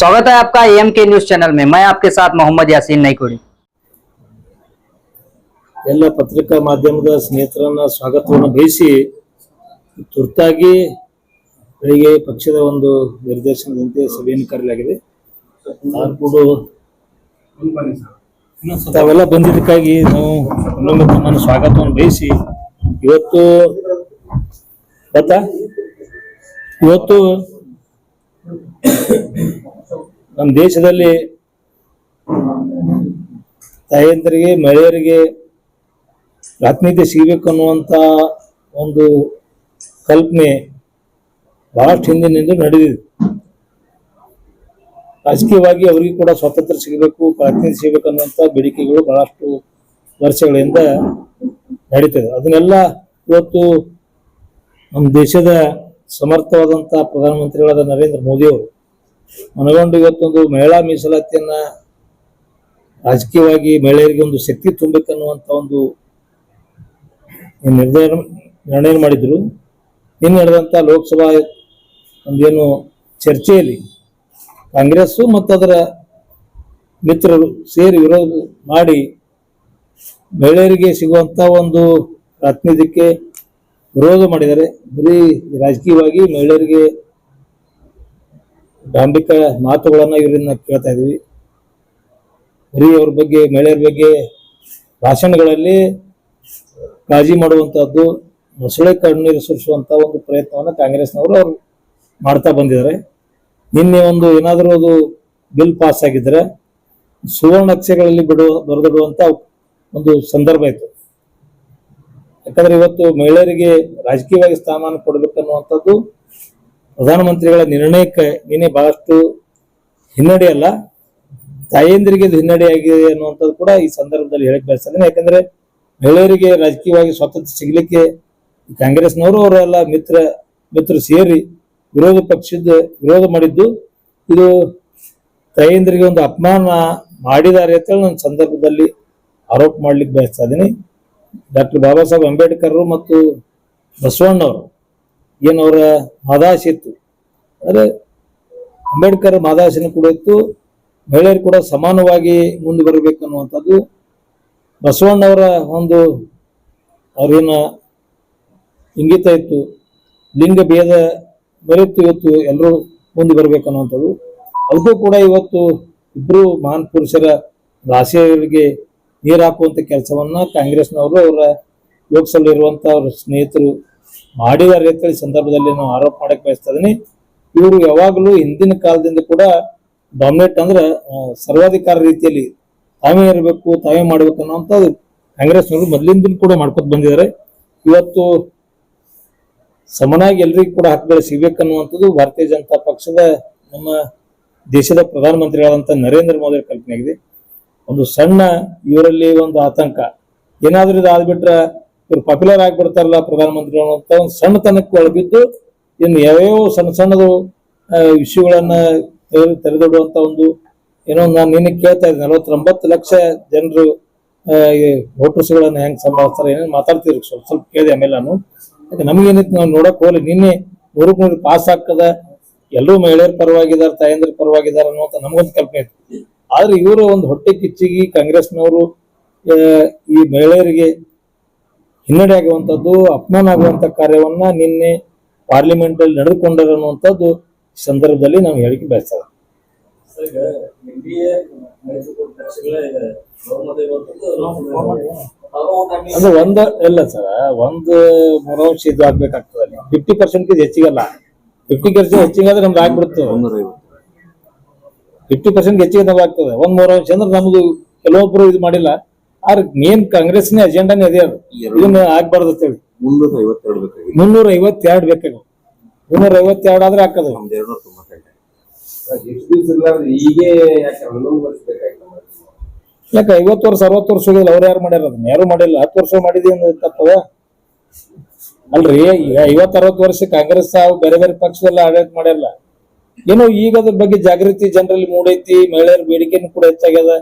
स्वागत है आपका एएमके न्यूज चैनल में। मैं आपके साथ मोहम्मद यासीन नईकुड़ी। ಎಲ್ಲ ಪತ್ರಿಕಾ ಮಾಧ್ಯಮದ ಸ್ನೇಹಿತರನ್ನ ಸ್ವಾಗತವನ್ನು ಬಯಸಿ ತುರ್ತಾಗಿ ಬೆಳಿಗ್ಗೆ ಪಕ್ಷದ ಒಂದು ನಿರ್ದೇಶನದಂತೆ ಸಭೆಯನ್ನು ಕರೆಯಲಾಗಿದೆ. ತಾವೆಲ್ಲ ಬಂದಿದ್ದಕ್ಕಾಗಿ ನಾವು ಇನ್ನೊಮ್ಮೆ ತಮ್ಮನ್ನು ಸ್ವಾಗತವನ್ನು ಬಯಸಿ ಇವತ್ತು ನಮ್ಮ ದೇಶದಲ್ಲಿ ತಾಯಂದಿರಿಗೆ ಮಹಿಳೆಯರಿಗೆ ಪ್ರಾತಿನಿಧ್ಯ ಸಿಗಬೇಕು ಅನ್ನುವಂಥ ಒಂದು ಕಲ್ಪನೆ ಬಹಳಷ್ಟು ಹಿಂದಿನಿಂದ ನಡೆದಿದೆ. ರಾಜಕೀಯವಾಗಿ ಅವರಿಗೂ ಕೂಡ ಸ್ವಾತಂತ್ರ್ಯ ಸಿಗಬೇಕು, ಪ್ರಾತಿನಿಧ್ಯ ಸಿಗಬೇಕು ಅನ್ನುವಂಥ ಬೇಡಿಕೆಗಳು ಬಹಳಷ್ಟು ವರ್ಷಗಳಿಂದ ನಡೀತದೆ. ಅದನ್ನೆಲ್ಲ ಇವತ್ತು ನಮ್ಮ ದೇಶದ ಸಮರ್ಥವಾದಂಥ ಪ್ರಧಾನಮಂತ್ರಿಗಳಾದ ನರೇಂದ್ರ ಮೋದಿಯವರು ಮನಗೊಂಡು ಇವತ್ತೊಂದು ಮಹಿಳಾ ಮೀಸಲಾತಿಯನ್ನ ರಾಜಕೀಯವಾಗಿ ಮಹಿಳೆಯರಿಗೆ ಒಂದು ಶಕ್ತಿ ತುಂಬಬೇಕನ್ನುವಂಥ ಒಂದು ನಿರ್ಣಯ ಮಾಡಿದ್ರು. ಇನ್ನು ನಡೆದಂಥ ಲೋಕಸಭಾ ಒಂದೇನು ಚರ್ಚೆಯಲ್ಲಿ ಕಾಂಗ್ರೆಸ್ಸು ಮತ್ತು ಅದರ ಮಿತ್ರರು ಸೇರಿ ವಿರೋಧ ಮಾಡಿ ಮಹಿಳೆಯರಿಗೆ ಸಿಗುವಂಥ ಒಂದು ಪ್ರಾತಿನಿಧ್ಯಕ್ಕೆ ವಿರೋಧ ಮಾಡಿದ್ದಾರೆ. ಬರೀ ರಾಜಕೀಯವಾಗಿ ಮಹಿಳೆಯರಿಗೆ ಡಾಂಬಿಕ ಮಾತುಗಳನ್ನು ಇವರನ್ನ ಕೇಳ್ತಾ ಇದ್ವಿ. ಬರೀ ಅವ್ರ ಬಗ್ಗೆ ಮಹಿಳೆಯರ ಬಗ್ಗೆ ಭಾಷಣಗಳಲ್ಲಿ ಕಾಳಜಿ ಮಾಡುವಂಥದ್ದು, ಮೊಸಳೆ ಕಣ್ಣೀರು ಸುರಿಸುವಂಥ ಒಂದು ಪ್ರಯತ್ನವನ್ನು ಕಾಂಗ್ರೆಸ್ನವರು ಅವರು ಮಾಡ್ತಾ ಬಂದಿದ್ದಾರೆ. ನಿನ್ನೆ ಒಂದು ಏನಾದರೂ ಅದು ಬಿಲ್ ಪಾಸ್ ಆಗಿದ್ರೆ ಸುವರ್ಣ ಅಕ್ಷರಗಳಲ್ಲಿ ಬರೆದಿಡುವಂಥ ಒಂದು ಸಂದರ್ಭ ಇತ್ತು. ಯಾಕಂದ್ರೆ ಇವತ್ತು ಮಹಿಳೆಯರಿಗೆ ರಾಜಕೀಯವಾಗಿ ಸ್ಥಾನಮಾನ ಕೊಡಬೇಕನ್ನುವಂಥದ್ದು ಪ್ರಧಾನಮಂತ್ರಿಗಳ ನಿರ್ಣಯಕ್ಕೆ ನಿನ್ನೆ ಬಹಳಷ್ಟು ಹಿನ್ನಡೆ ಅಲ್ಲ, ತಾಯಂದಿರಿಗೆ ಹಿನ್ನಡೆ ಆಗಿದೆ ಅನ್ನುವಂಥದ್ದು ಕೂಡ ಈ ಸಂದರ್ಭದಲ್ಲಿ ಹೇಳಕ್ ಬಯಸ್ತೇನೆ. ಯಾಕಂದ್ರೆ ಮಹಿಳೆಯರಿಗೆ ರಾಜಕೀಯವಾಗಿ ಸ್ವಾತಂತ್ರ್ಯ ಸಿಗಲಿಕ್ಕೆ ಕಾಂಗ್ರೆಸ್ನವರು ಅವರೆಲ್ಲ ಮಿತ್ರರು ಸೇರಿ ವಿರೋಧ ಮಾಡಿದ್ದು ಇದು ತಾಯಂದಿರಿಗೆ ಒಂದು ಅಪಮಾನ ಮಾಡಿದ್ದಾರೆ ಅಂತ ಹೇಳಿ ನನ್ನ ಸಂದರ್ಭದಲ್ಲಿ ಆರೋಪ ಮಾಡ್ಲಿಕ್ಕೆ ಬಯಸ್ತಾ ಇದ್ದೀನಿ. ಡಾಕ್ಟರ್ ಬಾಬಾ ಸಾಹೇಬ್ ಅಂಬೇಡ್ಕರ್ ಮತ್ತು ಬಸವಣ್ಣವರು ಏನವರ ಮಾದಾಶೆ ಇತ್ತು, ಅಂದರೆ ಅಂಬೇಡ್ಕರ್ ಮಾದಾಶೆನೂ ಕೂಡ ಇತ್ತು, ಮಹಿಳೆಯರು ಕೂಡ ಸಮಾನವಾಗಿ ಮುಂದೆ ಬರಬೇಕು ಅನ್ನುವಂಥದ್ದು ಬಸವಣ್ಣವರ ಒಂದು ಅವ್ರೇನ ಇಂಗಿತ ಇತ್ತು. ಲಿಂಗ ಭೇದ ಬರೆಯುತ್ತು ಇವತ್ತು ಎಲ್ಲರೂ ಮುಂದೆ ಬರಬೇಕು ಅನ್ನುವಂಥದ್ದು. ಅದಕ್ಕೂ ಕೂಡ ಇವತ್ತು ಇಬ್ಬರು ಮಹಾನ್ ಪುರುಷರ ಆಶಯಗಳಿಗೆ ನೀರು ಹಾಕುವಂಥ ಕೆಲಸವನ್ನ ಕಾಂಗ್ರೆಸ್ನವರು ಅವರ ಲೋಕಸಭೆ ಇರುವಂಥ ಅವ್ರ ಸ್ನೇಹಿತರು ಮಾಡಿದ್ದಾರೆ ಅಂತೇಳಿ ಸಂದರ್ಭದಲ್ಲಿ ನಾವು ಆರೋಪ ಮಾಡಕ್ಕೆ ಬಯಸ್ತಾ ಇದೀನಿ. ಇವರು ಯಾವಾಗಲೂ ಹಿಂದಿನ ಕಾಲದಿಂದ ಕೂಡ ಡಾಮಿನೇಟ್ ಅಂದ್ರೆ ಸರ್ವಾಧಿಕಾರ ರೀತಿಯಲ್ಲಿ ತಾವೇ ಇರಬೇಕು, ತಾವೇ ಮಾಡ್ಬೇಕು ಅನ್ನೋಂಥದ್ದು ಕಾಂಗ್ರೆಸ್ನವರು ಮೊದಲಿಂದ ಕೂಡ ಮಾಡ್ಕೊತ ಬಂದಿದ್ದಾರೆ. ಇವತ್ತು ಸಮನಾಗಿ ಎಲ್ರಿಗೂ ಕೂಡ ಹಕ್ಕುಗಳು ಸಿಗ್ಬೇಕನ್ನುವಂಥದ್ದು ಭಾರತೀಯ ಜನತಾ ಪಕ್ಷದ ನಮ್ಮ ದೇಶದ ಪ್ರಧಾನಮಂತ್ರಿಗಳಾದಂಥ ನರೇಂದ್ರ ಮೋದಿ ಕಲ್ಪನೆ ಆಗಿದೆ. ಒಂದು ಸಣ್ಣ ಇವರಲ್ಲಿ ಒಂದು ಆತಂಕ, ಏನಾದ್ರೂ ಇದು ಆದ್ಬಿಟ್ರೆ ಇವ್ರು ಪಾಪ್ಯುಲರ್ ಆಗಿಬಿಡ್ತಾರಲ್ಲ ಪ್ರಧಾನಮಂತ್ರಿಗಳು ಅಂತ ಒಂದು ಸಣ್ಣತನಕ್ಕೆ ಒಳಗಿದ್ದು ಇನ್ನು ಯಾವ್ಯಾವ ಸಣ್ಣದು ವಿಷಯಗಳನ್ನ ತೆರೆದಿಡುವಂತ ಒಂದು ಏನೋ ನಾನು ನಿನ್ನೆ ಕೇಳ್ತಾ ಇದ್ದೆ, 49 ಲಕ್ಷ ಜನರು ವೋಟರ್ಸ್ಗಳನ್ನ ಹೆಂಗ್ ಸಂಭಾಳಿಸ್ತಾರೆ ಏನೇನು ಮಾತಾಡ್ತಿದ್ರು, ಸ್ವಲ್ಪ ಕೇಳಿದೆ. ಆಮೇಲೆ ನಾನು ನಮ್ಗೇನಿತ್ತು ನಾವು ನೋಡಕ್ ಹೋಗ್ಲಿ, ನಿನ್ನೆ 100 ಪಾಸ್ ಆಗ್ತದ, ಎಲ್ಲರೂ ಮಹಿಳೆಯರ ಪರವಾಗಿದ್ದಾರೆ, ತಾಯಂದ್ರ ಪರವಾಗಿದ್ದಾರೆ ಅನ್ನುವಂಥ ನಮಗೊಂದು ಕಲ್ಪನೆ ಇತ್ತು. ಆದ್ರೆ ಇವರು ಒಂದು ಹೊಟ್ಟೆ ಕಿಚ್ಚಿಗೆ ಕಾಂಗ್ರೆಸ್ನವರು ಈ ಮಹಿಳೆಯರಿಗೆ ಹಿನ್ನಡೆ ಆಗುವಂಥದ್ದು, ಅಪಮಾನ ಆಗುವಂಥ ಕಾರ್ಯವನ್ನ ನಿನ್ನೆ ಪಾರ್ಲಿಮೆಂಟ್ ಅಲ್ಲಿ ನಡೆದುಕೊಂಡರು ಅನ್ನುವಂಥದ್ದು ಸಂದರ್ಭದಲ್ಲಿ ನಾವು ಹೇಳಿಕೆ ಬಯಸ್ತೇವೆ. ಅದು ಇಲ್ಲ ಸರ್, ಒಂದು 3 ಅಂಶ ಇದು ಆಗ್ಬೇಕಾಗ್ತದೆ. 50% ಹೆಚ್ಚಿಗಲ್ಲ, 50% ಹೆಚ್ಚಿಗಾದ್ರೆ ನಮ್ದು ಆಗ್ಬಿಡುತ್ತೆ. 50% ಹೆಚ್ಚಿಗೆ ನಾವು ಆಗ್ತದೆ. 3 ಅಂಶ ಅಂದ್ರೆ ನಮ್ದು ಕೆಲವೊಬ್ರು ಇದು ಮಾಡಿಲ್ಲ. ಆದ್ರೆ ಮೇನ್ ಕಾಂಗ್ರೆಸ್ನ ಅಜೆಂಡಾನೇ ಅದೇ, ಅದು ಇದನ್ನ ಆಗ್ಬಾರ್ದು ಅಂತ ಹೇಳಿ 352 ಬೇಕಾಗ. 352 ಆದ್ರೆ ಹಾಕದ. ಯಾಕೆ 50 ವರ್ಷ 60 ವರ್ಷ ಹೋಗಿಲ್ಲ, ಅವ್ರು ಯಾರು ಮಾಡ್ಯಾರ? ಅದನ್ನ ಯಾರು ಮಾಡಿಲ್ಲ. 10 ವರ್ಷ ಮಾಡಿದೀವಿ ತಪ್ಪದ ಅಲ್ರಿ. ಈಗ 50-60 ವರ್ಷ ಕಾಂಗ್ರೆಸ್ ಬೇರೆ ಬೇರೆ ಪಕ್ಷದಲ್ಲ ಆಡಳಿತ ಮಾಡ್ಯಾರಲ್ಲ. ಏನೋ ಈಗ ಅದ್ರ ಬಗ್ಗೆ ಜಾಗೃತಿ ಜನರಲ್ಲಿ ಮೂಡೈತಿ, ಮಹಿಳೆಯರ ಬೇಡಿಕೆನೂ ಕೂಡ ಹೆಚ್ಚಾಗ್ಯದ,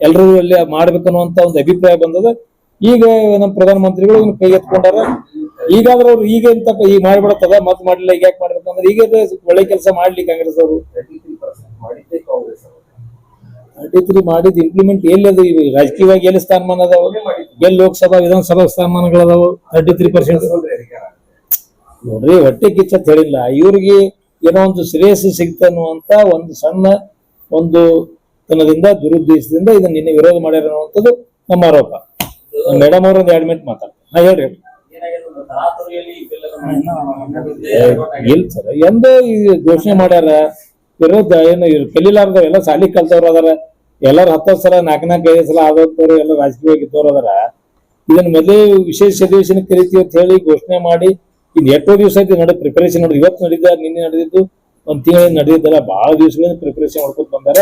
ಎಲ್ರೂ ಅಲ್ಲಿ ಮಾಡ್ಬೇಕನ್ನುವಂತ ಒಂದು ಅಭಿಪ್ರಾಯ ಬಂದದ. ಈಗ ನಮ್ಮ ಪ್ರಧಾನಮಂತ್ರಿಗಳು ಕೈ ಎತ್ಕೊಂಡಾರ. ಈಗಾದ್ರೆ ಅವ್ರು ಈಗ ಎಂತ ಈಗ ಮಾಡ್ಬಿಡತ್ತದ, ಮತ್ ಮಾಡ್ಲಿಲ್ಲ, ಈಗ ಯಾಕೆ ಮಾಡ್ಬೇಕಂದ್ರೆ ಈಗ ಒಳ್ಳೆ ಕೆಲಸ ಮಾಡ್ಲಿ ಕಾಂಗ್ರೆಸ್ ಅವರು. 33 ಮಾಡಿದ ಇಂಪ್ಲಿಮೆಂಟ್ ಎಲ್ಲಿ ಅದು ಇವು ರಾಜಕೀಯವಾಗಿ ಎಲ್ಲಿ ಸ್ಥಾನಮಾನ ಅದಾವ, ಎಲ್ಲಿ ಲೋಕಸಭಾ ವಿಧಾನಸಭಾ ಸ್ಥಾನಮಾನಗಳದಾವು 33%. ನೋಡ್ರಿ ಹೊಟ್ಟೆ ಕಿಚ್ಚ ಹೇಳಿಲ್ಲ, ಇವ್ರಿಗೆ ಏನೋ ಒಂದು ಶ್ರೇಯಸ್ಸು ಸಿಗ್ತನ್ನುವಂತ ಒಂದು ಸಣ್ಣ ಒಂದು ತನದಿಂದ ದುರುದ್ದೇಶದಿಂದ ಇದನ್ನ ನಿನ್ನೆ ವಿರೋಧ ಮಾಡ್ಯಾರ ಅನ್ನುವಂಥದ್ದು ನಮ್ಮ ಆರೋಪ. ಮೇಡಮ್ ಅವ್ರ ಒಂದು 2 ಮಿನಿಟ್ ಮಾತಾಡ್ತಾರೆ. ಹೇಳ್ರಿ. ಇಲ್ಲ ಸರ್, ಎಂದ ಈ ಘೋಷಣೆ ಮಾಡ್ಯಾರ ವಿರೋಧ ಏನು ಇವ್ರು ಕಲೀಲಾರ್ದ ಎಲ್ಲ ಸಾಲಿ ಕಲ್ತವ್ರು ಅದಾರ, ಎಲ್ಲಾರು 10 ಸಲ 4-5 ಸಲ ಆದವ್ರು ಎಲ್ಲ ರಾಜಕೀಯವಾಗಿದ್ದವ್ರು ಅದಾರ. ಇದನ್ನ ಮೊದಲೇ ವಿಶೇಷ ಅಧಿವೇಶನ ಕರಿತೀವಿ ಅಂತ ಹೇಳಿ ಘೋಷಣೆ ಮಾಡಿ ಇನ್ ಎಷ್ಟೋ ದಿವಸ ಆಯ್ತು ನೋಡಿ ಪ್ರಿಪರೇಷನ್. ನೋಡಿ ಇವತ್ತು ನಡೆದ, ನಿನ್ನೆ ನಡೆದಿದ್ದು, ಒಂದ್ ತಿಂಗಳಿಂದ ನಡೆದಿದ್ದಲ್ಲ, ಬಹಳ ದಿವಸಗಳಿಂದ ಪ್ರಿಪರೇಷನ್ ಮಾಡ್ಕೊತ ಬಂದಾರ.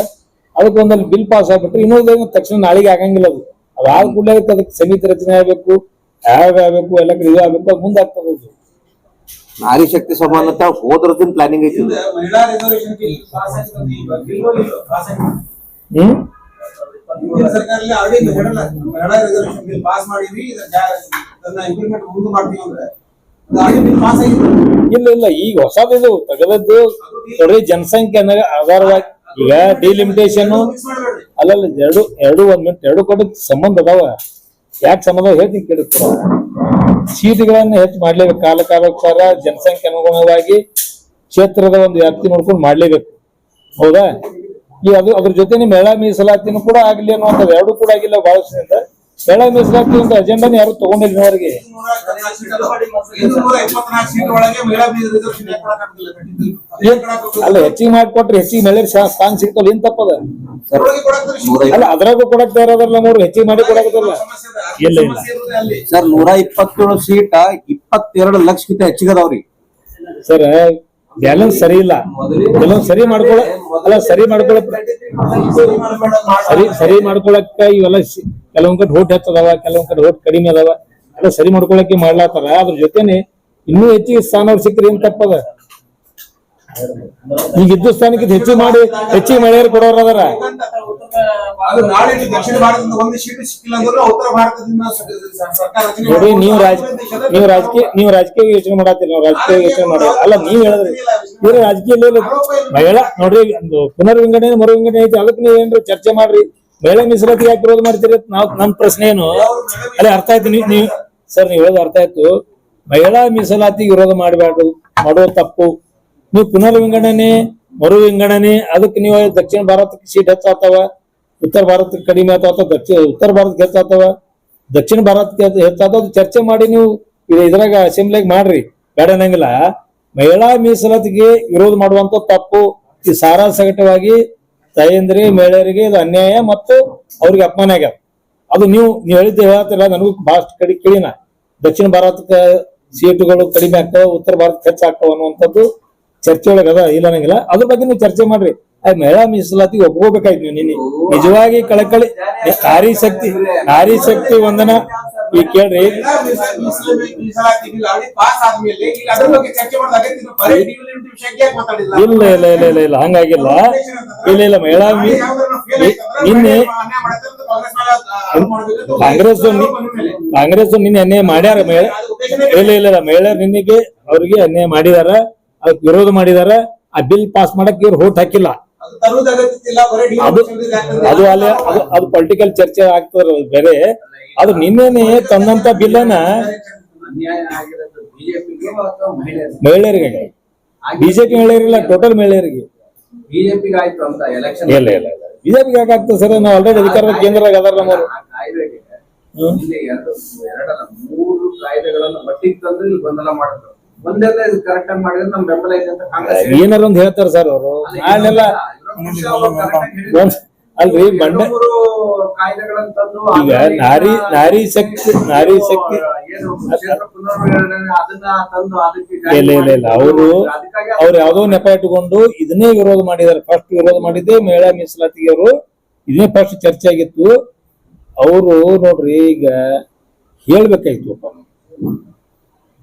ಅದಕ್ಕೆ ಒಂದಲ್ಲಿ ಬಿಲ್ ಪಾಸ್ ಆಗ್ಬಿಟ್ರೆ ಇನ್ನೊಂದು ತಕ್ಷಣ ನಾಳೆಗೆ ಆಗಂಗಿಲ್ಲ. ಅದು ಆದ ಕೂಡಲೇ ಅದಕ್ಕೆ ಸಮಿತಿ ರಚನೆ ಆಗ್ಬೇಕು, ಯಾವಾಗ ಆಗ್ಬೇಕು, ಎಲ್ಲ ಕಡೆ ಇದು ಆಗ್ಬೇಕು, ಅದು ಮುಂದೆ ಆಗ್ತದೆ. ನಾರಿ ಶಕ್ತಿ ಸಮಾನತೆ ಹೋದ್ರದಿನ ಪ್ಲಾನಿಂಗ್ ಐತಿ. ಇಲ್ಲ ಇಲ್ಲ, ಈಗ ಹೊಸದು ತಗದದ್ದು ನೋಡ್ರಿ, ಜನಸಂಖ್ಯೆ ಆಧಾರವಾಗಿ ಈಗ ಡಿಲಿಮಿಟೇಷನ್ ಅಲ್ಲಲ್ಲ, ಎರಡು 1 ಮಿನಿಟ್, 2 ಕೊಟ್ಟು ಸಂಬಂಧ ಅದಾವ. ಯಾಕೆ ಸಂಬಂಧ ಹೇಳ್ತೀನಿ ಕೇಳುತ್ತ. ಸೀಟ್ಗಳನ್ನ ಹೆಚ್ಚು ಮಾಡ್ಲೇಬೇಕು, ಕಾಲಕಾಲಕ್ಕಾರ ಜನಸಂಖ್ಯೆ ಅನುಗುಣವಾಗಿ ಕ್ಷೇತ್ರದ ಒಂದು ವ್ಯಾಪ್ತಿ ನೋಡ್ಕೊಂಡು ಮಾಡ್ಲೇಬೇಕು. ಹೌದಾ? ಈ ಅದ್ರ ಜೊತೆನೆ ಮೇಳ ಮೀಸಲಾತಿನೂ ಕೂಡ ಆಗ್ಲಿ ಅನ್ನುವಂಥದ್ದು, 2 ಕೂಡ ಆಗಿಲ್ಲ ಬಹಳ ವರ್ಷದಿಂದ. ಮೇಳ ಮೀಸಲಾತಿ ಒಂದು ಅಜೆಂಡಾನ ಯಾರು ತಗೊಂಡಿಲ್ಲ ಇನ್ನವರೆಗೆ. ಅಲ್ಲ, ಹೆಚ್ಚಿಗೆ ಮಾಡಿಕೊಟ್ರೆ ಹೆಚ್ಚಿಗೆ ಮಳೆ ಸ್ಥಾನ ಸಿಗ್ತಲ್ಲ, ಏನ್ ತಪ್ಪದ? ಅಲ್ಲ, ಅದ್ರಾಗೂ ಕೊಡಕ್ ತಯಾರಲ್ಲ ನಮ್ಮವ್ರು, ಹೆಚ್ಚಿಗೆ ಮಾಡಿ ಕೊಡಕತ್ತಲ್ಲ. ಇಲ್ಲ ಇಲ್ಲ ಸರ್, 127 ಸೀಟ್ 22 ಲಕ್ಷಕ್ಕಿಂತ ಹೆಚ್ಚಿಗದವ್ರಿ ಸರ್. ಬ್ಯಾಲೆನ್ಸ್ ಸರಿ ಇಲ್ಲ, ಕೆಲವೊಂದು ಸರಿ ಮಾಡ್ಕೊಳಕ್ಕ ಇವೆಲ್ಲ ಕೆಲವೊಂದ್ ಕಡೆ ಹೋಟ್ ಹೆಚ್ಚದಾವ, ಕೆಲವೊಂದ್ ಕಡೆ ಹೋಟ್ ಕಡಿಮೆ ಅದಾವ, ಎಲ್ಲ ಸರಿ ಮಾಡ್ಕೊಳಕ್ಕೆ ಮಾಡ್ಲಾತಾರ. ಅದ್ರ ಜೊತೆನೆ ಇನ್ನೂ ಹೆಚ್ಚಿಗೆ ಸ್ಥಾನ ಸಿಕ್ಕರೆ ಏನ್ ತಪ್ಪದ? ಈಗ ಇದ್ದ ಸ್ಥಾನಕ್ಕೆ ಹೆಚ್ಚಿಗೆ ಮಳೆಯರು ಕೊಡೋರು ಅದಾರ. ನೋಡಿ, ನೀವು ರಾಜಕೀಯ ಯೋಚನೆ ಮಾಡತ್ತೀರಿ, ನಾವು ರಾಜಕೀಯ ಯೋಚನೆ ಮಾಡಿ ಅಲ್ಲ. ನೀವ್ ಹೇಳಿದ್ರಿ ಇವ್ರ ರಾಜಕೀಯ ಮಹಿಳಾ ನೋಡ್ರಿ, ಪುನರ್ವಿಂಗಡಣೆ ಮರುವಿಂಗಡಣೆ ಐತಿ, ಅದಕ್ಕೆ ನೀವ್ ಏನ್ರಿ ಚರ್ಚೆ ಮಾಡ್ರಿ. ಮಹಿಳಾ ಮೀಸಲಾತಿ ಯಾಕೆ ವಿರೋಧ ಮಾಡ್ತೀರಿ? ನಮ್ ಪ್ರಶ್ನೆ ಏನು ಅಲ್ಲೇ ಅರ್ಥ ಆಯ್ತು. ನೀವು ಸರ್, ನೀವು ಹೇಳೋದು ಅರ್ಥ ಆಯ್ತು. ಮಹಿಳಾ ಮೀಸಲಾತಿ ವಿರೋಧ ಮಾಡೋ ತಪ್ಪು. ನೀವು ಪುನರ್ವಿಂಗಡಣೆ ಮರುವಿಂಗಡಣೆ ಅದಕ್ಕೆ ನೀವು ದಕ್ಷಿಣ ಭಾರತಕ್ಕೆ ಸೀಟ್ ಹೆಚ್ಚಾಗ್ತಾವ, ಉತ್ತರ ಭಾರತಕ್ಕೆ ಕಡಿಮೆ ಆಗ್ತಾವ, ಉತ್ತರ ಭಾರತಕ್ಕೆ ಹೆಚ್ಚಾಗ್ತಾವ, ದಕ್ಷಿಣ ಭಾರತಕ್ಕೆ ಹೆಚ್ಚಾಗ್ತಾವ, ಚರ್ಚೆ ಮಾಡಿ ನೀವು ಇದ್ರಾಗ ಅಸೆಂಬ್ಲಿಯಾಗ ಮಾಡ್ರಿ, ಬೇಡ ಅನ್ನಂಗಿಲ್ಲ. ಮಹಿಳಾ ಮೀಸಲಾತಿಗೆ ವಿರೋಧ ಮಾಡುವಂತ ತಪ್ಪು. ಈ ಸಾರಾಸಗಟವಾಗಿ ತಾಯಂದ್ರಿ ಮಹಿಳೆಯರಿಗೆ ಇದು ಅನ್ಯಾಯ ಮತ್ತು ಅವ್ರಿಗೆ ಅಪಮಾನ ಆಗ್ಯಾವ. ಅದು ನೀವು ಹೇಳಿದ್ದೆ ಹೇಳ್ತಿಲ್ಲ, ನನಗೂ ಬಹಳಷ್ಟು ಕೇಳಿನ. ದಕ್ಷಿಣ ಭಾರತಕ್ಕೆ ಸೀಟುಗಳು ಕಡಿಮೆ ಆಗ್ತಾವ, ಉತ್ತರ ಭಾರತಕ್ಕೆ ಹೆಚ್ಚಾಗ್ತಾವ ಅನ್ನುವಂಥದ್ದು ಚರ್ಚೆ ಒಳಗೆ ಅದ, ಇಲ್ಲ ಅನ್ನಂಗಿಲ್ಲ. ಅದ್ರ ಬಗ್ಗೆ ನೀವು ಚರ್ಚೆ ಮಾಡ್ರಿ. ಮಹಿಳಾ ಮೀಸಲಾತಿ ಒಪ್ಕೋಬೇಕಾಯ್ತು ನೀವು. ನಿನ್ನೆ ನಿಜವಾಗಿ ಕಳಕಳಿ ನಾರಿ ಶಕ್ತಿ ವಂದನ ಈಗ ಕೇಳ್ರಿ. ಇಲ್ಲ ಇಲ್ಲ ಇಲ್ಲ ಇಲ್ಲ ಇಲ್ಲ ಹಂಗಾಗಿಲ್ಲ. ಇಲ್ಲ ಇಲ್ಲ, ಮಹಿಳಾ ನಿನ್ನೆ ಕಾಂಗ್ರೆಸ್ ನಿನ್ನೆ ಅನ್ಯಾಯ ಮಾಡ್ಯಾರ. ಇಲ್ಲ ಇಲ್ಲ, ಮಹಿಳೆಯರು ನಿನ್ನೆಗೆ ಅವ್ರಿಗೆ ಅನ್ಯಾಯ ಮಾಡಿದಾರ, ಅದಕ್ಕೆ ವಿರೋಧ ಮಾಡಿದಾರ. ಆ ಬಿಲ್ ಪಾಸ್ ಮಾಡಕ್ ಇವ್ರು ಹೋಟ್ ಹಾಕಿಲ್ಲ. ಅದು ಪೊಲಿಟಿಕಲ್ ಚರ್ಚೆ ಆಗ್ತದ ಬೇರೆ. ಅದು ನಿನ್ನೆನೆ ತಂದಂತ ಬಿಲ್ ಅನ್ನ ಮಹಿಳೆಯರಿಗೆ, ಬಿಜೆಪಿ ಮಹಿಳೆಯರಿಲ್ಲ, ಟೋಟಲ್ ಮಹಿಳೆಯರಿಗೆ. ಇಲ್ಲ ಇಲ್ಲ ಇಲ್ಲ, ಬಿಜೆಪಿಗೆ ಯಾಕಾಗ್ತದೆ ಸರ್? ನಾವು ಆಲ್ರೆಡಿ ಅಧಿಕಾರದ ಕೇಂದ್ರದಾಗ ಅದಾರ ನಮ್ಮವರು. ಏನಾರ ಒಂದ್ ಹೇಳ್ತಾರ ಸರ್ ಅವರು. ಅಲ್ರಿ ಬಂಡೆ ಈಗ ನಾರಿ ಶಕ್ತಿ ಇಲ್ಲ ಇಲ್ಲ ಇಲ್ಲ, ಅವ್ರು ಯಾವ್ದೋ ನೆಪ ಇಟ್ಟುಕೊಂಡು ಇದನ್ನೇ ವಿರೋಧ ಮಾಡಿದಾರೆ. ಫಸ್ಟ್ ವಿರೋಧ ಮಾಡಿದ್ದೆ ಮಹಿಳಾ ಮೀಸಲಾತಿಗೆ. ಅವರು ಇದನ್ನೇ ಫಸ್ಟ್ ಚರ್ಚೆ ಆಗಿತ್ತು. ಅವರು ನೋಡ್ರಿ ಈಗ ಹೇಳ್ಬೇಕಾಯ್ತು,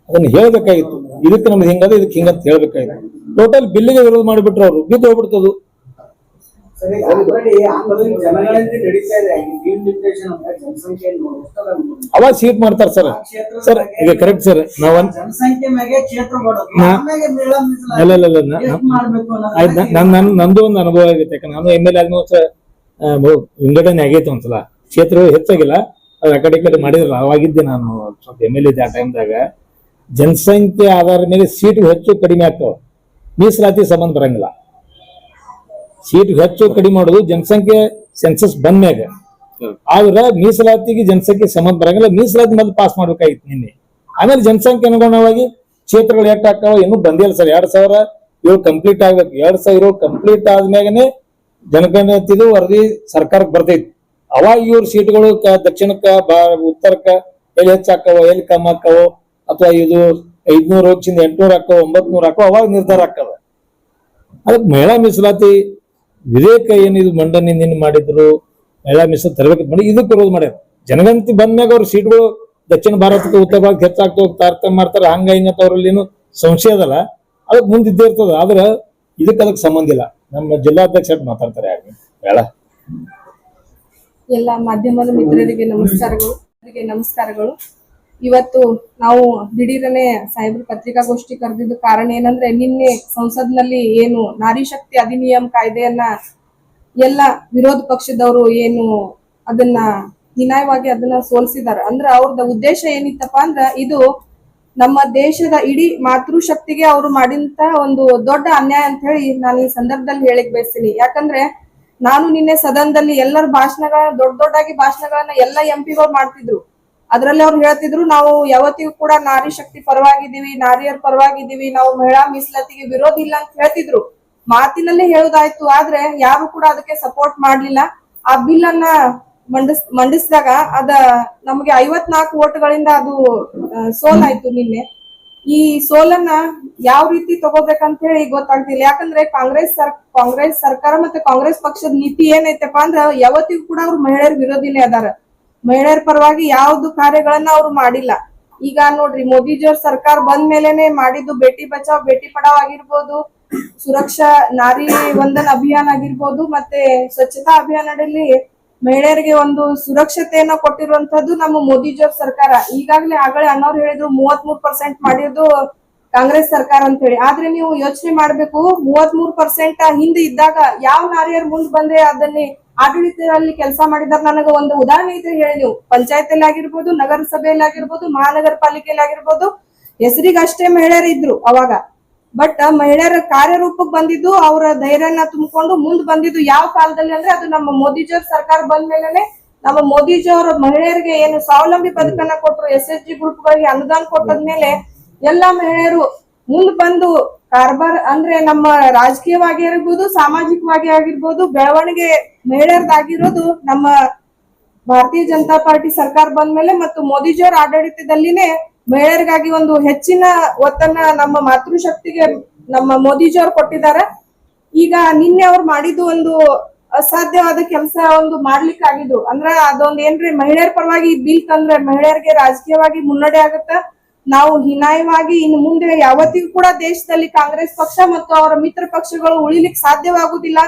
ಅದನ್ನ ಹೇಳ್ಬೇಕಾಗಿತ್ತು. ಇದಕ್ಕೆ ನಮ್ದು ಹಿಂಗದ, ಇದಕ್ಕೆ ಹಿಂಗಂತ ಹೇಳ್ಬೇಕಾಯ್ತು. ಟೋಟಲ್ ಬಿಲ್ಲಿಗೆ ವಿರೋಧ ಮಾಡಿಬಿಟ್ರು, ಅವರು ಬಿದ್ದು ಹೋಗ್ಬಿಡ್ತದು. ಅವಾಗ ಸೀಟ್ ಮಾಡ್ತಾರ ಸರ್. ಸರ್ ಈಗ ಕರೆಕ್ಟ್ ಸರ್. ನಂದು ಒಂದು ಅನುಭವ ಆಗೈತೆ. ಯಾಕಂದ್ರೆ ನಾನು MLA ಆದ್ಮೇಲೆ ವಿಂಗಡಣೆ ಆಗೈತೆ ಒಂದ್ಸಲ ಕ್ಷೇತ್ರಗಳು ಹೆಚ್ಚಾಗಿಲ್ಲ ಅದ್ರ ಆ ಕಡೆ ಈ ಕಡೆ ಮಾಡಿದ್ರಲ್ಲ ಅವಾಗಿದ್ದೆ ನಾನು ಸ್ವಲ್ಪ MLA ಇದ್ದೆ ಆ ಟೈಮ್ದಾಗ ಜನಸಂಖ್ಯೆ ಆಧಾರದ ಮೇಲೆ ಸೀಟ್ ಹೆಚ್ಚು ಕಡಿಮೆ ಆಗ್ತಾವ ಮೀಸಲಾತಿ ಸಂಬಂಧ ಬರಂಗಿಲ್ಲ ಸೀಟ್ ಹೆಚ್ಚು ಕಡಿಮೆ ಮಾಡೋದು ಜನಸಂಖ್ಯೆ ಸೆನ್ಸಸ್ ಬಂದ್ಮ್ಯಾಗ ಆದ್ರ ಮೀಸಲಾತಿಗೆ ಜನಸಂಖ್ಯೆ ಸಂಬಂಧ ಬರಂಗಿಲ್ಲ ಮೀಸಲಾತಿ ಮೊದಲು ಪಾಸ್ ಮಾಡ್ಬೇಕಾಗಿತ್ತು ನಿನ್ನೆ ಆಮೇಲೆ ಜನಸಂಖ್ಯೆ ಅನುಗುಣವಾಗಿ ಕ್ಷೇತ್ರಗಳು ಎಷ್ಟು ಆಗ್ತಾವ ಇನ್ನೂ ಬಂದಿಲ್ಲ ಸರ್ 2007 ಕಂಪ್ಲೀಟ್ ಆಗ್ಬೇಕು 2007 ಕಂಪ್ಲೀಟ್ ಆದ್ಮ್ಯಾಗನೆ ಜನಗಣತಿದು ವರದಿ ಸರ್ಕಾರಕ್ಕೆ ಬರ್ತೈತಿ ಅವಾಗ ಇವ್ರ ಸೀಟ್ಗಳು ದಕ್ಷಿಣಕ್ಕ ಉತ್ತರಕ್ಕ ಎಲ್ಲಿ ಹೆಚ್ಚಾಕವೋ ಎಲ್ಲಿ ಕಮ್ಮಿ ಆಕ್ಕವೋ ಅಥವಾ ಇದು 500 ಹೋಗ್ಸಿಂದ 800 ಹಾಕೋ 900 ಹಾಕೋ ಅವಾಗ ನಿರ್ಧಾರ ಆಗ್ತದ ಅದಕ್ಕೆ ಮಹಿಳಾ ಮೀಸಲಾತಿ ವಿಧೇಯಕ ಏನಿದು ಮಂಡನೆ ನಿನ್ನೆ ಮಾಡಿದ್ರು ಮಹಿಳಾ ಮೀಸಲಾತಿ ತರಬೇಕು ಮಾಡಿ ಇದಕ್ಕೆ ವಿರೋಧ ಮಾಡ್ಯಾರ ಜನಗಣತಿ ಬಂದ್ಮ್ಯಾಗ ಅವ್ರ ಸೀಟ್ಗಳು ದಕ್ಷಿಣ ಭಾರತಕ್ಕೆ ಉತ್ತರ ಭಾರತಕ್ಕೆ ಹೆಚ್ಚಾಗ್ತಾ ಹೋಗಿ ತಾರತಮ್ಯ ಮಾಡ್ತಾರೆ ಹಂಗ ಹಿಂಗಂತ ಅವ್ರಲ್ಲಿ ಏನು ಸಂಶಯ ಅದಲ್ಲ ಅದಕ್ಕೆ ಮುಂದೆ ಇದ್ದೇ ಇರ್ತದ ಆದ್ರ ಅದಕ್ಕೆ ಸಂಬಂಧ ಇಲ್ಲ ನಮ್ಮ ಜಿಲ್ಲಾಧ್ಯಕ್ಷ ಮಾತಾಡ್ತಾರೆ ಯಾಕೆ ಬೇಡ ಎಲ್ಲ ಮಾಧ್ಯಮದ ಮಿತ್ರರಿಗೆ ನಮಸ್ಕಾರಗಳು ಇವತ್ತು ನಾವು ದಿಢೀರನೆ ಸಾಹೇಬ್ರ ಪತ್ರಿಕಾಗೋಷ್ಠಿ ಕರೆದಿದ್ದು ಕಾರಣ ಏನಂದ್ರೆ ನಿನ್ನೆ ಸಂಸತ್ನಲ್ಲಿ ಏನು ನಾರಿ ಶಕ್ತಿ ಅಧಿನಿಯಮ ಕಾಯ್ದೆಯನ್ನ ಎಲ್ಲ ವಿರೋಧ ಪಕ್ಷದವರು ಏನು ಅದನ್ನ ಹೀನಾಯವಾಗಿ ಅದನ್ನ ಸೋಲಿಸಿದಾರೆ ಅಂದ್ರೆ ಅವ್ರದ ಉದ್ದೇಶ ಏನಿತ್ತಪ್ಪ ಅಂದ್ರ ಇದು ನಮ್ಮ ದೇಶದ ಇಡೀ ಮಾತೃಶಕ್ತಿಗೆ ಅವರು ಮಾಡಿದಂತ ಒಂದು ದೊಡ್ಡ ಅನ್ಯಾಯ ಅಂತ ಹೇಳಿ ನಾನು ಈ ಸಂದರ್ಭದಲ್ಲಿ ಹೇಳಿಕ್ ಬಯಸ್ತೀನಿ ಯಾಕಂದ್ರೆ ನಾನು ನಿನ್ನೆ ಸದನದಲ್ಲಿ ಎಲ್ಲರ ದೊಡ್ಡದಾಗಿ ಭಾಷಣಗಳನ್ನ ಎಲ್ಲ ಎಂಪಿಗಳು ಮಾಡ್ತಿದ್ರು ಅದ್ರಲ್ಲಿ ಅವ್ರು ಹೇಳ್ತಿದ್ರು ನಾವು ಯಾವತ್ತಿಗೂ ಕೂಡ ನಾರಿ ಶಕ್ತಿ ಪರವಾಗಿದ್ದೀವಿ ನಾರಿಯರ ಪರವಾಗಿದ್ದೀವಿ ನಾವು ಮಹಿಳಾ ಮೀಸಲಾತಿಗೆ ವಿರೋಧ ಇಲ್ಲ ಅಂತ ಹೇಳ್ತಿದ್ರು ಮಾತಿನಲ್ಲೇ ಹೇಳುದಾಯ್ತು ಆದ್ರೆ ಯಾರು ಕೂಡ ಅದಕ್ಕೆ ಸಪೋರ್ಟ್ ಮಾಡ್ಲಿಲ್ಲ ಆ ಬಿಲ್ ಅನ್ನ ಮಂಡಿಸಿದಾಗ ಅದ ನಮಗೆ 54 ಓಟ್ಗಳಿಂದ ಅದು ಸೋಲಾಯ್ತು ನಿನ್ನೆ ಈ ಸೋಲನ್ನ ಯಾವ ರೀತಿ ತಗೋಬೇಕಂತ ಹೇಳಿ ಗೊತ್ತಾಗ್ತಿಲ್ಲ ಯಾಕಂದ್ರೆ ಕಾಂಗ್ರೆಸ್ ಸರ್ಕಾರ ಮತ್ತೆ ಕಾಂಗ್ರೆಸ್ ಪಕ್ಷದ ನೀತಿ ಏನೈತಪ್ಪ ಅಂದ್ರ ಯಾವತ್ತಿಗೂ ಕೂಡ ಅವ್ರು ಮಹಿಳೆಯರ ವಿರೋಧಿನೇ ಅದಾರ ಮಹಿಳೆಯರ ಪರವಾಗಿ ಯಾವ್ದು ಕಾರ್ಯಗಳನ್ನ ಅವ್ರು ಮಾಡಿಲ್ಲ ಈಗ ನೋಡ್ರಿ ಮೋದಿಜಿಯವ್ರ ಸರ್ಕಾರ ಬಂದ ಮೇಲೆನೆ ಮಾಡಿದ್ದು ಬೇಟಿ ಬಚಾವ್ ಬೇಟಿ ಪಡಾವ್ ಆಗಿರ್ಬೋದು ಸುರಕ್ಷಾ ನಾರಿ ವಂದನ್ ಅಭಿಯಾನ ಆಗಿರ್ಬೋದು ಮತ್ತೆ ಸ್ವಚ್ಛತಾ ಅಭಿಯಾನದಲ್ಲಿ ಮಹಿಳೆಯರಿಗೆ ಒಂದು ಸುರಕ್ಷತೆಯನ್ನ ಕೊಟ್ಟಿರುವಂತದ್ದು ನಮ್ಮ ಮೋದಿಜಿಯವ್ರ ಸರ್ಕಾರ ಈಗಾಗಲೇ ಅಣ್ಣವ್ರು ಹೇಳಿದ್ರು 33% ಮಾಡಿರೋದು ಕಾಂಗ್ರೆಸ್ ಸರ್ಕಾರ ಅಂತ ಹೇಳಿ ಆದ್ರೆ ನೀವು ಯೋಚನೆ ಮಾಡ್ಬೇಕು 33% ಹಿಂದೆ ಇದ್ದಾಗ ಯಾವ ನಾರಿಯರು ಮುಂದ್ ಬಂದ್ರೆ ಅದನ್ನೇ ಆಡಳಿತದಲ್ಲಿ ಕೆಲಸ ಮಾಡಿದಾರ ನನಗೆ ಒಂದು ಉದಾಹರಣೆ ಇದ್ರೆ ಹೇಳಿ ನೀವು ಪಂಚಾಯತ್ ಆಗಿರ್ಬೋದು ನಗರಸಭೆಯಲ್ಲಿ ಆಗಿರ್ಬೋದು ಮಹಾನಗರ ಪಾಲಿಕೆಯಲ್ಲಿ ಆಗಿರ್ಬೋದು ಹೆಸರಿಗಷ್ಟೇ ಮಹಿಳೆಯರು ಇದ್ರು ಅವಾಗ ಬಟ್ ಮಹಿಳೆಯರ ಕಾರ್ಯರೂಪಕ್ಕೆ ಬಂದಿದ್ದು ಅವರ ಧೈರ್ಯನ ತುಂಬಿಕೊಂಡು ಮುಂದ್ ಬಂದಿದ್ದು ಯಾವ ಕಾಲದಲ್ಲಿ ಅಂದ್ರೆ ಅದು ನಮ್ಮ ಮೋದಿಜಿಯವ್ರ ಸರ್ಕಾರ ಬಂದ್ಮೇಲೆ ನಮ್ಮ ಮೋದಿಜಿಯವ್ರ ಮಹಿಳೆಯರಿಗೆ ಏನು ಸ್ವಾವಲಂಬಿ ಬದುಕನ್ನ ಕೊಟ್ಟರು SHG ಗ್ರೂಪ್ಗಳಿಗೆ ಅನುದಾನ ಕೊಟ್ಟದ್ಮೇಲೆ ಎಲ್ಲಾ ಮಹಿಳೆಯರು ಮುಂದ್ ಬಂದು ಕಾರ್ಬಾರ್ ಅಂದ್ರೆ ನಮ್ಮ ರಾಜಕೀಯವಾಗಿ ಆಗಿರ್ಬೋದು ಸಾಮಾಜಿಕವಾಗಿ ಆಗಿರ್ಬೋದು ಬೆಳವಣಿಗೆ ಮಹಿಳೆಯರ್ದಾಗಿರೋದು ನಮ್ಮ ಭಾರತೀಯ ಜನತಾ ಪಾರ್ಟಿ ಸರ್ಕಾರ ಬಂದ್ಮೇಲೆ ಮತ್ತು ಮೋದಿಜಿಯವರ ಆಡಳಿತದಲ್ಲಿನೇ ಮಹಿಳೆಯರಿಗಾಗಿ ಒಂದು ಹೆಚ್ಚಿನ ಒತ್ತನ್ನ ನಮ್ಮ ಮಾತೃಶಕ್ತಿಗೆ ನಮ್ಮ ಮೋದಿಜಿಯವ್ರು ಕೊಟ್ಟಿದ್ದಾರೆ ಈಗ ನಿನ್ನೆ ಅವ್ರು ಮಾಡಿದ್ದು ಒಂದು ಅಸಾಧ್ಯವಾದ ಕೆಲಸ ಒಂದು ಮಾಡ್ಲಿಕ್ಕೆ ಆಗಿದ್ರು ಅಂದ್ರೆ ಅದೊಂದ್ ಏನ್ರಿ ಮಹಿಳೆಯರ ಪರವಾಗಿ ಬಿಲ್ ತಂದ್ರೆ ಮಹಿಳೆಯರಿಗೆ ರಾಜಕೀಯವಾಗಿ ಮುನ್ನಡೆ ಆಗುತ್ತ ನಾವು ಹೀನಾಯವಾಗಿ ಇನ್ನು ಮುಂದೆ ಯಾವತ್ತಿಗೂ ಕೂಡ ದೇಶದಲ್ಲಿ ಕಾಂಗ್ರೆಸ್ ಪಕ್ಷ ಮತ್ತು ಅವರ ಮಿತ್ರ ಪಕ್ಷಗಳು ಉಳಿಲಿಕ್ಕೆ ಸಾಧ್ಯವಾಗುದಿಲ್ಲ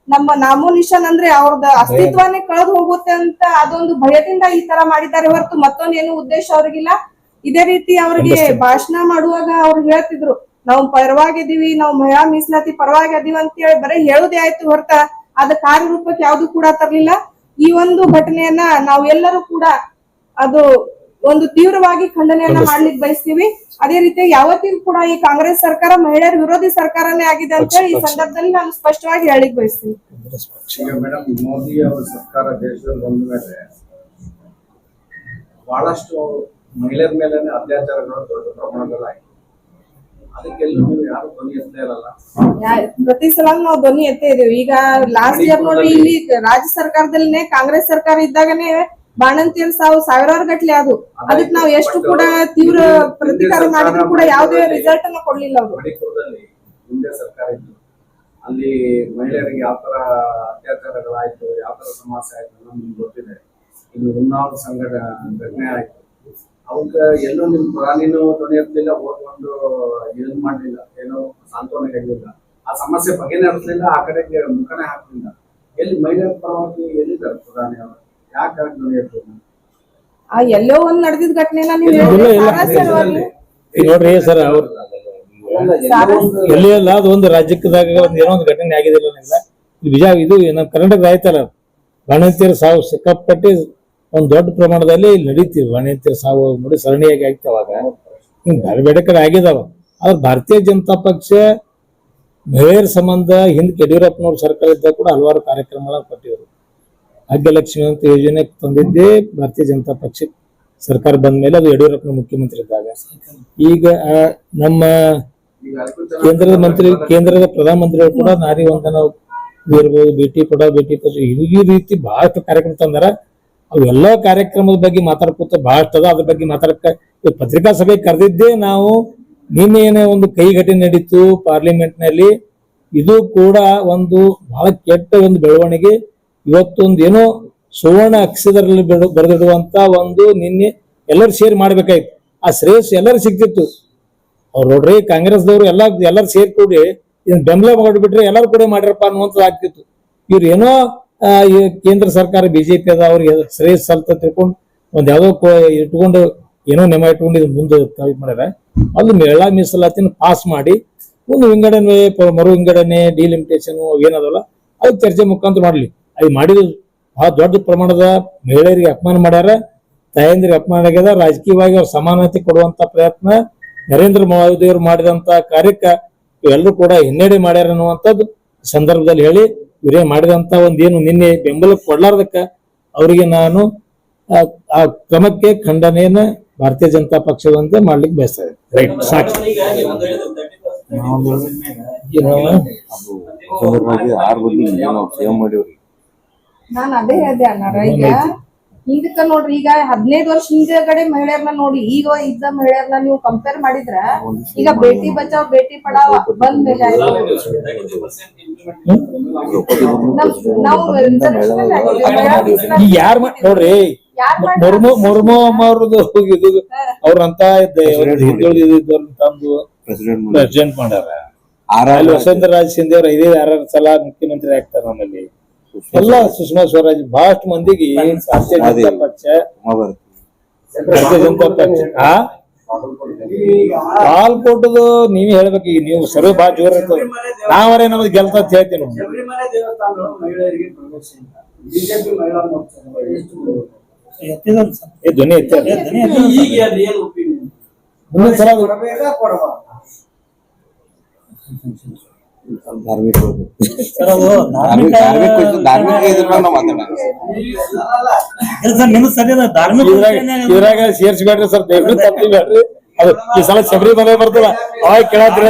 ನಮ್ಮ ನಾಮೋನಿಶನ್ ಅಂದ್ರೆ ಅವ್ರದ ಅಸ್ತಿತ್ವನೇ ಕಳೆದು ಹೋಗುತ್ತೆ ಅಂತ ಅದೊಂದು ಭಯದಿಂದ ಈ ತರ ಮಾಡಿದ್ದಾರೆ ಹೊರತು ಮತ್ತೊಂದೇನು ಉದ್ದೇಶ ಅವ್ರಿಗಿಲ್ಲ ಇದೇ ರೀತಿ ಅವ್ರಿಗೆ ಭಾಷಣ ಮಾಡುವಾಗ ಅವ್ರು ಹೇಳ್ತಿದ್ರು ನಾವು ಪರವಾಗಿದ್ದೀವಿ ನಾವು ಮಹಿಳಾ ಮೀಸಲಾತಿ ಪರವಾಗಿ ಅದೀವಿ ಅಂತ ಹೇಳಿ ಬರೀ ಹೇಳುದೇ ಆಯ್ತು ಹೊರತ ಅದ ಕಾರ್ಯರೂಪಕ್ಕೆ ಯಾವ್ದು ಕೂಡ ತರ್ಲಿಲ್ಲ ಈ ಒಂದು ಘಟನೆಯನ್ನ ನಾವೆಲ್ಲರೂ ಕೂಡ ಅದು ಒಂದು ತೀವ್ರವಾಗಿ ಖಂಡನೆಯನ್ನ ಮಾಡ್ಲಿಕ್ಕೆ ಬಯಸ್ತೀವಿ ಅದೇ ರೀತಿ ಯಾವತ್ತಿಗೂ ಕೂಡ ಈ ಕಾಂಗ್ರೆಸ್ ಸರ್ಕಾರ ಮಹಿಳೆಯರ ವಿರೋಧಿ ಸರ್ಕಾರನೇ ಆಗಿದೆ ಅಂತ ಹೇಳಿ ಈ ಸಂದರ್ಭದಲ್ಲಿ ನಾನು ಸ್ಪಷ್ಟವಾಗಿ ಹೇಳಿಕ್ ಬಯಸ್ತೀನಿ ಮೇಡಮ್ ಮೋದಿ ಅವರ ಸರ್ಕಾರ ದೇಶದಲ್ಲಿ ಬಂದ ಮೇಲೆ ಬಹಳಷ್ಟು ಮಹಿಳೆಯರ ಮೇಲೆ ಅತ್ಯಾಚಾರಗಳು ದೊಡ್ಡ ಪ್ರಮಾಣದಲ್ಲಿ ಆಯ್ತು ಅದಕ್ಕೆಲ್ಲ ನೀವು ಯಾರು ಧ್ವನಿ ಎತ್ತೇ ಇರಲ್ಲ ಪ್ರತಿ ಸಲ ನಾವು ಧ್ವನಿ ಎತ್ತೇ ಇದೀವಿ ಈಗ ಲಾಸ್ಟ್ ಇಯರ್ ನೋಡಿ ಇಲ್ಲಿ ರಾಜ್ಯ ಸರ್ಕಾರದಲ್ಲಿನೇ ಕಾಂಗ್ರೆಸ್ ಸರ್ಕಾರ ಇದ್ದಾಗನೇ ಬಾಣಂತಿಯರ್ ಸಾವಿರಾರು ಗಟ್ಲೆ ಅದು ಅದಕ್ಕೆ ನಾವು ಎಷ್ಟು ಕೂಡ ತೀವ್ರ ಪ್ರತಿಕಾರ ಮಾಡಿದ್ರು ಕೂಡ ಯಾವುದೇ ರಿಸಲ್ಟ್ ಅನ್ನ ಕೊಡ್ಲಿಲ್ಲ ಅವರು ಮಣಿಪುರದಲ್ಲಿ ಹಿಂದೆ ಸರ್ಕಾರ ಇತ್ತು ಅಲ್ಲಿ ಮಹಿಳೆಯರಿಗೆ ಯಾವ ತರ ಅತ್ಯಾಚಾರಗಳಾಯ್ತು ಯಾವ ತರ ಸಮಸ್ಯೆ ಆಯ್ತು ಅನ್ನೋದು ನಿಮ್ಗೆ ಗೊತ್ತಿದೆ ಇದು ಉನ್ನಾವ್ ಘಟನೆ ಆಯ್ತು ಅವಕ್ಕ ಎಲ್ಲೂ ನಿಮ್ ಪ್ರಾಣಿನೂ ಧ್ವನಿ ಎತ್ತಲಿಲ್ಲ ಓದ್ಕೊಂಡು ಏನ್ ಮಾಡ್ಲಿಲ್ಲ ಏನೋ ಸಾಂತ್ವನ ಹೇಳಿಲ್ಲ ಆ ಸಮಸ್ಯೆ ಬಗೆಹರಿಸಲಿಲ್ಲ ಆ ಕಡೆಗೆ ಮುಖನೇ ಹಾಕ್ಲಿಲ್ಲ ಎಲ್ಲಿ ಮಹಿಳೆಯರ ಪರವಾಗಿ ಎಲ್ಲಿದ್ದಾರೆ ಪ್ರಧಾನಿ ಅವರು ಯಾಕೆ ಧ್ವನಿ ಎತ್ತಲಿಲ್ಲ ಎಲ್ಲೋ ಒಂದ್ ನಡೆದಿದ್ ಘಟನೆನ ನೋಡ್ರಿ ಸರ್ ಅವ್ರು ಎಲ್ಲಿ ಅಲ್ಲ ಅದು ಒಂದು ರಾಜ್ಯದಾಗ ಒಂದ್ ಏನೋ ಒಂದು ಘಟನೆ ಆಗಿದೆ ಇದು ನಮ್ಮ ಕರ್ನಾಟಕದ ಆಯ್ತಲ್ಲ ಬಾಣಂತಿಯರ ಸಾವು ಸಿಕ್ಕಾಪಟ್ಟೆ ಒಂದು ದೊಡ್ಡ ಪ್ರಮಾಣದಲ್ಲಿ ಇಲ್ಲಿ ನಡೀತೀವಿ. ಬಾಣಂತಿಯರ ಸಾವು ನೋಡಿ ಸರಣಿಯಾಗಿ ಆಗ್ತಾವ. ಅವಾಗ ಹಿಂಗೆ ಬೇರೆ ಬೇರೆ ಕಡೆ ಆಗಿದಾವ. ಆದ್ರೆ ಭಾರತೀಯ ಜನತಾ ಪಕ್ಷ ಮಹಿಳೆಯರ ಸಂಬಂಧ ಹಿಂದೆ ಯಡಿಯೂರಪ್ಪನವ್ರ ಸರ್ಕಾರ ಇದ್ದಾಗ ಕೂಡ ಹಲವಾರು ಕಾರ್ಯಕ್ರಮಗಳನ್ನ ಕೊಟ್ಟಿದ್ರು. ಭಾಗ್ಯಲಕ್ಷ್ಮಿ ಅಂತ ಯೋಜನೆ ತಂದಿದ್ದೇ ಭಾರತೀಯ ಜನತಾ ಪಕ್ಷ ಸರ್ಕಾರ ಬಂದ ಮೇಲೆ, ಅದು ಯಡಿಯೂರಪ್ಪನ ಮುಖ್ಯಮಂತ್ರಿ ಇದ್ದಾಗ. ಈಗ ನಮ್ಮ ಕೇಂದ್ರದ ಪ್ರಧಾನಮಂತ್ರಿಗಳು ಕೂಡ ನಾರಿ ವಂದನ ಇರ್ಬೋದು, ಬೇಟಿ ಪಡಾವ್ ಬೇಟಿ ಬಚಾವ್ ಈ ರೀತಿ ಬಹಳಷ್ಟು ಕಾರ್ಯಕ್ರಮ ತಂದಾರ. ಅವೆಲ್ಲ ಕಾರ್ಯಕ್ರಮದ ಬಗ್ಗೆ ಮಾತಾಡ್ಕೊತ ಬಹಳಷ್ಟು ಅದ. ಅದ್ರ ಬಗ್ಗೆ ಮಾತಾಡಕ ಪತ್ರಿಕಾ ಸಭೆ ಕರೆದಿದ್ದೇ ನಾವು. ನಿನ್ನೆ ಏನೇ ಒಂದು ಕೈಘಟನೆ ನಡೀತು ಪಾರ್ಲಿಮೆಂಟ್ ನಲ್ಲಿ, ಇದು ಕೂಡ ಒಂದು ಬಹಳ ಕೆಟ್ಟ ಒಂದು ಬೆಳವಣಿಗೆ. ಇವತ್ತೊಂದು ಏನೋ ಸುವರ್ಣ ಅಕ್ಷರದಲ್ಲಿ ಬರೆದಿಡುವಂತ ಒಂದು ನಿನ್ನೆ ಎಲ್ಲರೂ ಸೇರಿ ಮಾಡ್ಬೇಕಾಯ್ತು. ಆ ಶ್ರೇಯಸ್ ಎಲ್ಲರೂ ಸಿಗ್ತಿತ್ತು. ಅವ್ರು ನೋಡ್ರಿ ಕಾಂಗ್ರೆಸ್ದವ್ರು ಎಲ್ಲರೂ ಸೇರ್ಕೊಡಿ ಇದನ್ನ ಬೆಂಬಲ ಮಾಡಿಬಿಟ್ರೆ ಎಲ್ಲರೂ ಕೂಡ ಮಾಡ್ರಪ್ಪ ಅನ್ನುವಂಥದ್ದು ಆಗ್ತಿತ್ತು. ಇವ್ರು ಏನೋ ಕೇಂದ್ರ ಸರ್ಕಾರ ಬಿಜೆಪಿ ಅದ, ಅವ್ರಿಗೆ ಶ್ರೇಯಸ್ ಸಲ್ತ ತಿಳ್ಕೊಂಡು ಒಂದ್ ಯಾವ್ದೋ ಇಟ್ಕೊಂಡು ಏನೋ ನೆಮ ಇಟ್ಕೊಂಡು ಇದು ಮುಂದೆ ಮಾಡ್ಯಾರ. ಅದು ಮಹಿಳಾ ಮೀಸಲಾತಿನ ಪಾಸ್ ಮಾಡಿ ಒಂದು ವಿಂಗಡಣೆ, ಮರು ವಿಂಗಡಣೆ, ಡಿಲಿಮಿಟೇಷನ್ ಏನದಲ್ಲ ಅದು ಚರ್ಚೆ ಮುಖಾಂತರ ಮಾಡ್ಲಿ. ಅದು ಮಾಡಿದ್ರು ಬಹಳ ದೊಡ್ಡ ಪ್ರಮಾಣದ ಮಹಿಳೆಯರಿಗೆ ಅಪಮಾನ ಮಾಡ್ಯಾರ, ತಾಯಂದಿರಿಗೆ ಅಪಮಾನ ಆಗ್ಯದ. ರಾಜಕೀಯವಾಗಿ ಅವ್ರ ಸಮಾನತೆ ಕೊಡುವಂತ ಪ್ರಯತ್ನ ನರೇಂದ್ರ ಮೋದಿ ಅವರು ಮಾಡಿದಂತ ಕಾರ್ಯಕ್ಕೆ ಎಲ್ಲರೂ ಕೂಡ ಹಿನ್ನಡೆ ಮಾಡ್ಯಾರ ಅನ್ನುವಂಥದ್ದು ಸಂದರ್ಭದಲ್ಲಿ ಹೇಳಿ, ಇವರೇ ಮಾಡಿದಂತ ಒಂದೇನು ನಿನ್ನೆ ಬೆಂಬಲ ಕೊಡ್ಲಾರ್ದಕ್ಕ ಅವರಿಗೆ ನಾನು ಆ ಕ್ರಮಕ್ಕೆ ಖಂಡನೆಯನ್ನ ಭಾರತೀಯ ಜನತಾ ಪಕ್ಷದಂತೆ ಮಾಡ್ಲಿಕ್ಕೆ ಬಯಸ್ತಾ ಇದೆ. ರೈಟ್, ಸಾಕ್ಷಿ 6 ಮಂದಿ ನಾವು ಸೇವ್ ಮಾಡಿವ್ರಿ. ನಾನ್ ಅದೇ ಹೇಳ್ದೆ ಅಣ್ಣಾರ. ಈಗ ಹಿಂದಕ್ಕ ನೋಡ್ರಿ, ಈಗ 15 ವರ್ಷ ಹಿಂದೆಗಡೆ ಮಹಿಳೆಯರ್ನ ನೋಡಿ ಈಗ ಇದ್ದ ಮಹಿಳೆಯರ್ನ ನೀವು ಕಂಪೇರ್ ಮಾಡಿದ್ರ, ಈಗ ಬೇಟಿ ಬಚಾವ್ ಬೇಟಿ ಪಡಾವ್ ಬಂದ ಮೇಲೆ ನಾವು ಯಾರ್ ನೋಡ್ರಿ ಮುರ್ಮು ಅಮ್ಮ ಅವ್ರದ್ದು ಇದು ಅವ್ರಂತ ತಂದು ಪ್ರೆಸಿಡೆಂಟ್ ಮಾಡ್ಯಾರ. ವಸುಂಧರಾ ರಾಜ್ ಸಿಂಧೆ ಅವ್ರ 5-6 ಸಲ ಮುಖ್ಯಮಂತ್ರಿ ಆಗ್ತಾರ. ನಮ್ಮಲ್ಲಿ ಎಲ್ಲ ಸುಷ್ಮಾ ಸ್ವರಾಜ್ ಬಹಳಷ್ಟು ಮಂದಿಗೆ ಭಾರತೀಯ ಜನತಾ ಪಕ್ಷ ಕಾಲ್ ಕೊಟ್ಟದು ನೀವ್ ಹೇಳ್ಬೇಕು. ಈಗ ನೀವು ಸರ್ವ ಬಾಳ ಜೋರ್ ಇರ್ತದ, ನಾವರೇ ನಮ್ದು ಗೆಲ್ತ ಅಂತ ಹೇಳ್ತೀನಿ. ಧ್ವನಿ ಎತ್ತ ಮುಂದಿನ ಸಲ ಧಾರ್ಮಿಕ ಇದ್ರಾಗ ಸೇರ್ಸ್ಬೇಡ್ರಿ ಸರ್, ದಯವಿಟ್ಟು ತಪ್ಪಿಬೇಡ್ರಿ. ಅದು ಈ ಸಲ ಶಬರಿಮಲೆ ಬರ್ತದ ಅವಾಗ ಕೇಳತ್ರಿ.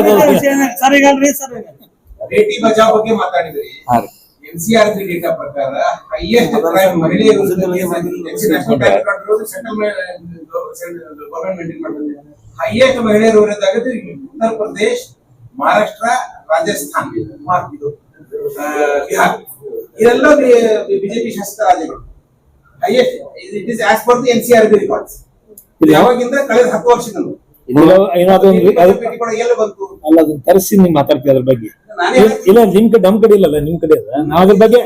ಬೇಟಿ ಬಚಾವ್ ಬಗ್ಗೆ ಮಾತಾಡಿದ್ರಿ. NCRB ಡೇಟಾ ಪ್ರಕಾರ ಹೈಯೆಸ್ಟ್ ಕ್ರೈಮ್ ಮಹಿಳೆಯರು ಹೈಯೆಸ್ಟ್ ಮಹಿಳೆಯರು ವಿರುದ್ಧ ಉತ್ತರ ಪ್ರದೇಶ್, ಮಹಾರಾಷ್ಟ್ರ, ರಾಜಸ್ಥಾನ್, ಬಿಹಾರ್ ಇದೆಲ್ಲ ಬಿಜೆಪಿ ಶಾಸಿತ ರಾಜ್ಯಗಳು. Highest it is as per the NCRB records. ಯಾವಾಗಿಂದ ಕಳೆದ 10 ವರ್ಷದಿಂದ ಎಲ್ಲ ಬಂತು ಅಲ್ಲ. ಅದನ್ನ ತರಿಸಿ ನೀವು ಮಾತಾಡ್ತೀವಿ ಅದ್ರ ಬಗ್ಗೆ. ಇಲ್ಲ ನಿಮ್ ಕಡೆ ನಮ್ ಕಡೆ ಇಲ್ಲಲ್ಲ, ನಿಮ್ ಕಡೆ ಅದ. ನಾವ್ ಅದ್ರ ಬಗ್ಗೆ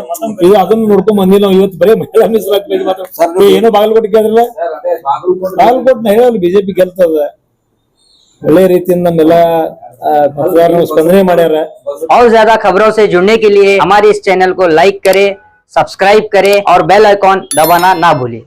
ಈಗ ಅದನ್ನ ನೋಡ್ಕೊಂಡ್ ಬಂದಿಲ್ಲ. ನಾವು ಇವತ್ತು ಬರೀ ಮಹಿಳಾ ಮೀಸಲಾತಿ ಬಗ್ಗೆ ಮಾತಾಡ್ತೀವಿ. ಏನೋ ಬಾಗಲಕೋಟೆ ಕೇಳಿದ್ರಲ್ಲ, ಬಾಗಲಕೋಟೆ ಹೇಳಲ್ಲ ಬಿಜೆಪಿ ಗೆಲ್ತದ. ಒಳ್ಳೆ ರೀತಿಯಿಂದ ನಮ್ಮೆಲ್ಲ मतदारों स्पंदने ಮಾಡ್ಯಾರ. और ज्यादा खबरों से जुड़ने के लिए हमारे इस चैनल को लाइक करें, सब्सक्राइब करें और बेल आइकॉन दबाना ना भूलें।